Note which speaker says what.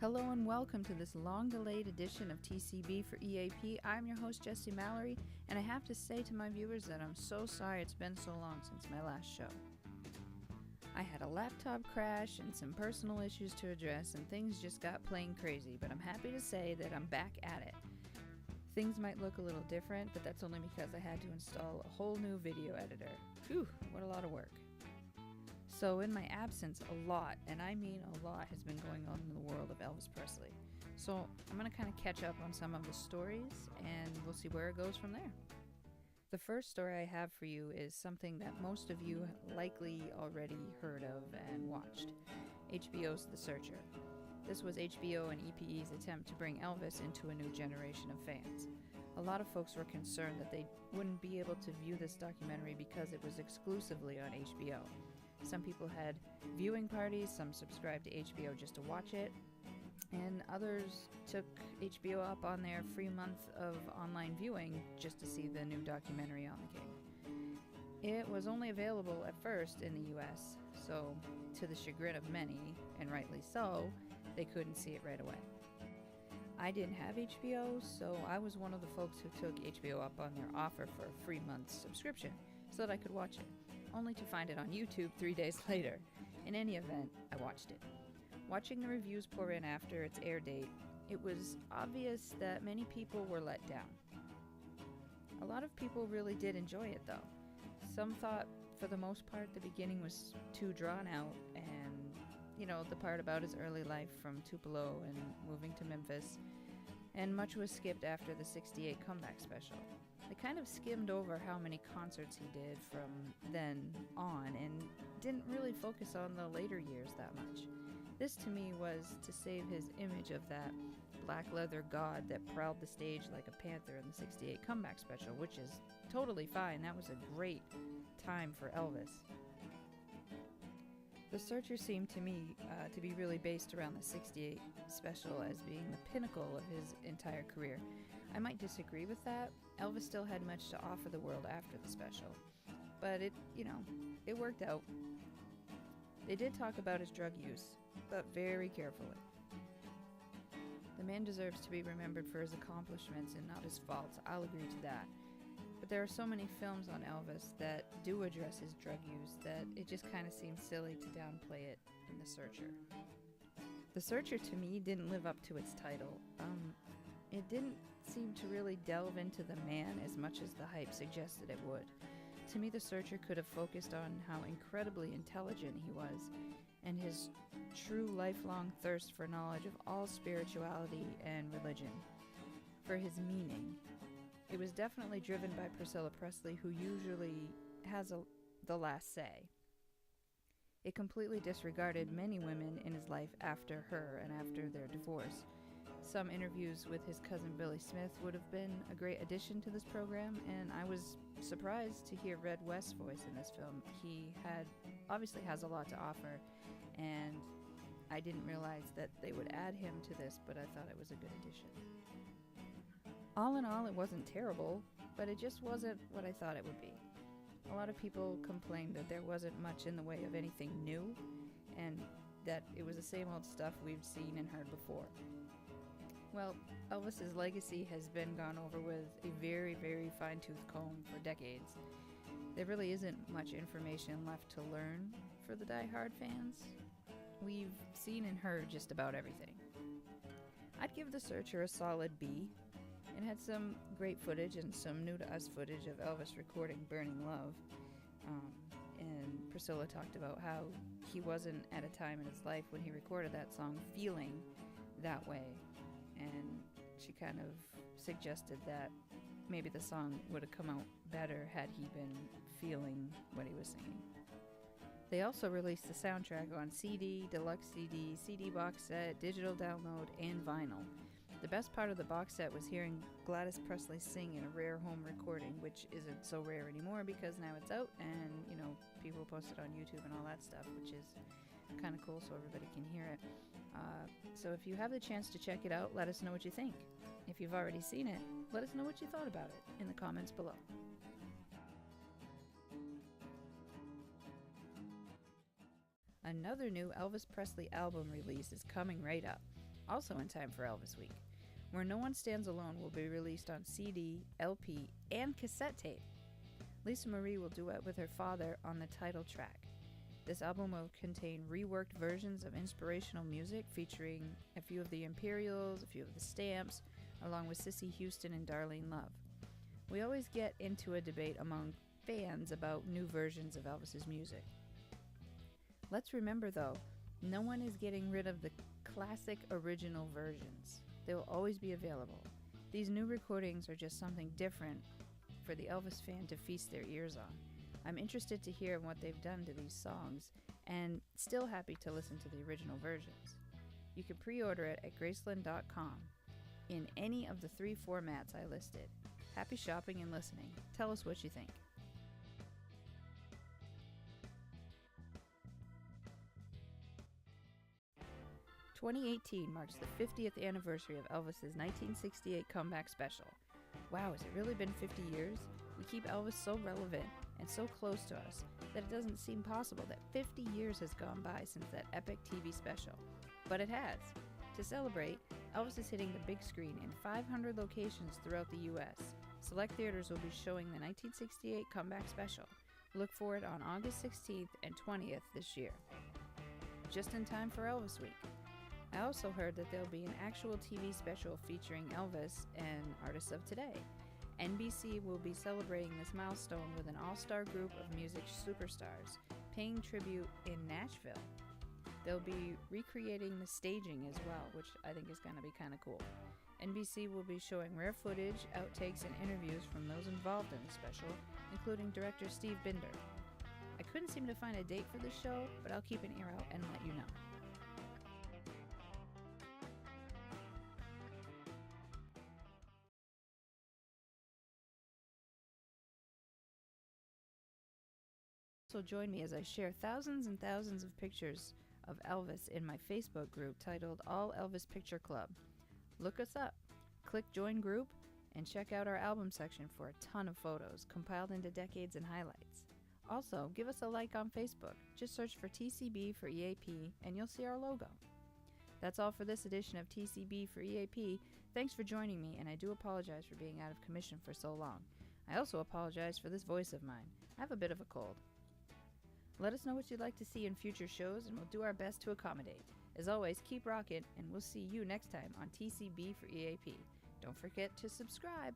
Speaker 1: Hello and welcome to this long-delayed edition of TCB for EAP. I'm your host, Jessi Mallory, and I have to say to my viewers that I'm so sorry it's been so long since my last show. I had a laptop crash and some personal issues to address, and things just got plain crazy, but I'm happy to say that I'm back at it. Things might look a little different, but that's only because I had to install a whole new video editor. Whew, what a lot of work. So in my absence, a lot, and I mean a lot, has been going on in the world of Elvis Presley. So I'm going to kind of catch up on some of the stories, and we'll see where it goes from there. The first story I have for you is something that most of you likely already heard of and watched. HBO's The Searcher. This was HBO and EPE's attempt to bring Elvis into a new generation of fans. A lot of folks were concerned that they wouldn't be able to view this documentary because it was exclusively on HBO. Some people had viewing parties, some subscribed to HBO just to watch it, and others took HBO up on their free month of online viewing just to see the new documentary on the King. It was only available at first in the US, so to the chagrin of many, and rightly so, they couldn't see it right away. I didn't have HBO, so I was one of the folks who took HBO up on their offer for a free month subscription so that I could watch it, only to find it on YouTube 3 days later. In any event, I watched it. Watching the reviews pour in after its air date, it was obvious that many people were let down. A lot of people really did enjoy it though. Some thought, for the most part, the beginning was too drawn out, and the part about his early life from Tupelo and moving to Memphis, and much was skipped after the '68 comeback special. They kind of skimmed over how many concerts he did from then on and didn't really focus on the later years that much. This to me was to save his image of that black leather god that prowled the stage like a panther in the '68 comeback special, which is totally fine. That was a great time for Elvis. The Searcher seemed to me to be really based around the '68 special as being the pinnacle of his entire career. I might disagree with that. Elvis still had much to offer the world after the special, but it worked out. They did talk about his drug use, but very carefully. The man deserves to be remembered for his accomplishments and not his faults. I'll agree to that. But there are so many films on Elvis that do address his drug use that it just kind of seems silly to downplay it in The Searcher. The Searcher, to me, didn't live up to its title. It didn't seem to really delve into the man as much as the hype suggested it would. To me, The Searcher could have focused on how incredibly intelligent he was and his true lifelong thirst for knowledge of all spirituality and religion, for his meaning. It was definitely driven by Priscilla Presley, who usually has the last say. It completely disregarded many women in his life after her and after their divorce. Some interviews with his cousin Billy Smith would have been a great addition to this program, and I was surprised to hear Red West's voice in this film. He obviously has a lot to offer, and I didn't realize that they would add him to this, but I thought it was a good addition. All in all, it wasn't terrible, but it just wasn't what I thought it would be. A lot of people complained that there wasn't much in the way of anything new, and that it was the same old stuff we've seen and heard before. Well, Elvis's legacy has been gone over with a very, very fine-tooth comb for decades. There really isn't much information left to learn for the die-hard fans. We've seen and heard just about everything. I'd give The Searcher a solid B. It had some great footage and some new-to-us footage of Elvis recording Burning Love. And Priscilla talked about how he wasn't at a time in his life when he recorded that song feeling that way. And she kind of suggested that maybe the song would have come out better had he been feeling what he was singing. They also released the soundtrack on CD, deluxe CD, CD box set, digital download, and vinyl. The best part of the box set was hearing Gladys Presley sing in a rare home recording, which isn't so rare anymore because now it's out and, people post it on YouTube and all that stuff, which is kind of cool so everybody can hear it. So if you have the chance to check it out, let us know what you think. If you've already seen it, let us know what you thought about it in the comments below. Another new Elvis Presley album release is coming right up. also in time for Elvis Week. Where No One Stands Alone will be released on CD, LP, and cassette tape. Lisa Marie will duet with her father on the title track. This album will contain reworked versions of inspirational music featuring a few of the Imperials, a few of the Stamps, along with Cissy Houston and Darlene Love. We always get into a debate among fans about new versions of Elvis's music. Let's remember though, no one is getting rid of the classic original versions. They will always be available. These new recordings are just something different for the Elvis fan to feast their ears on. I'm interested to hear what they've done to these songs, and still happy to listen to the original versions. You can pre-order it at Graceland.com in any of the 3 formats I listed. Happy shopping and listening. Tell us what you think. "2018 marks the 50th anniversary of Elvis's 1968 comeback special. Wow, has it really been 50 years? We keep Elvis so relevant and so close to us that it doesn't seem possible that 50 years has gone by since that epic TV special. But it has. To celebrate, Elvis is hitting the big screen in 500 locations throughout the U.S. Select theaters will be showing the 1968 comeback special. Look for it on August 16th and 20th this year. Just in time for Elvis Week. I also heard that there'll be an actual TV special featuring Elvis and artists of today. NBC will be celebrating this milestone with an all-star group of music superstars, paying tribute in Nashville. They'll be recreating the staging as well, which I think is going to be kind of cool. NBC will be showing rare footage, outtakes, and interviews from those involved in the special, including director Steve Binder. I couldn't seem to find a date for the show, but I'll keep an ear out and let you know. So join me as I share thousands and thousands of pictures of Elvis in my Facebook group titled All Elvis Picture Club. Look us up, click Join Group, and check out our album section for a ton of photos compiled into decades and highlights. Also, give us a like on Facebook. Just search for TCB for EAP and you'll see our logo. That's all for this edition of TCB for EAP. Thanks for joining me, and I do apologize for being out of commission for so long. I also apologize for this voice of mine. I have a bit of a cold. Let us know what you'd like to see in future shows, and we'll do our best to accommodate. As always, keep rocking, and we'll see you next time on TCB for EAP. Don't forget to subscribe.